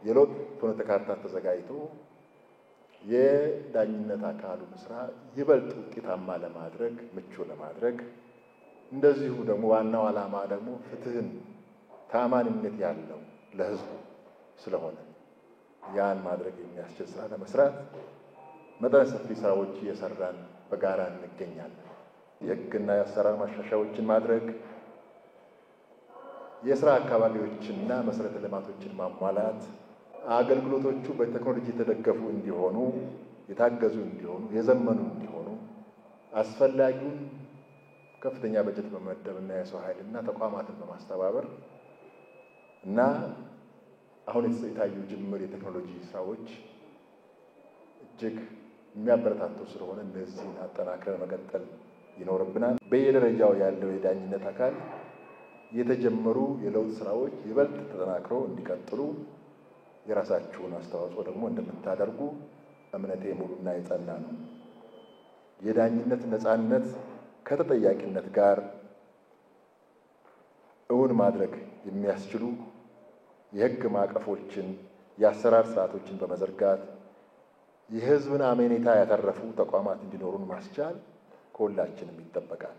የለውጥ ፍኖተ ካርታ ተዘጋጅቶ የዳኝነት አካሉን ስራ ይበልጥ ውጤታማ ለማድረግ ምቹ ለማድረግ እንደዚሁ ደግሞ ዋናው ዓላማ ደግሞ ፍትህን ታማኝነት ያለው ለህዝቡ ስለሆነ ያን ማድረግ የሚያስችል ስራ ለመስራት መጠነ ሰፊ ስራዎች እየሰራን በጋራ እንገኛለን። የህግና የአሰራር ማሻሻያዎችን ማድረግ፣ የስራ አካባቢዎችንና መሰረተ ልማቶችን ማሟላት፣ አገልግሎቶቹ በቴክኖሎጂ የተደገፉ እንዲሆኑ፣ የታገዙ እንዲሆኑ፣ የዘመኑ እንዲሆኑ አስፈላጊውን ከፍተኛ በጀት በመመደብና የሰው ኃይልና ተቋማትን በማስተባበር እና አሁን የታዩ ጅምር የቴክኖሎጂ ስራዎች እጅግ የሚያበረታቱ ስለሆነ እነዚህን አጠናክረን መቀጠል ይኖርብናል። በየደረጃው ያለው የዳኝነት አካል የተጀመሩ የለውጥ ስራዎች ይበልጥ ተጠናክረው እንዲቀጥሉ የራሳችሁን አስተዋጽኦ ደግሞ እንደምታደርጉ እምነቴ ሙሉና የጸና ነው። የዳኝነት ነፃነት ከተጠያቂነት ጋር እውን ማድረግ የሚያስችሉ የህግ ማዕቀፎችን፣ የአሰራር ስርዓቶችን በመዘርጋት የህዝብን አመኔታ ያተረፉ ተቋማት እንዲኖሩን ማስቻል ከሁላችንም ይጠበቃል።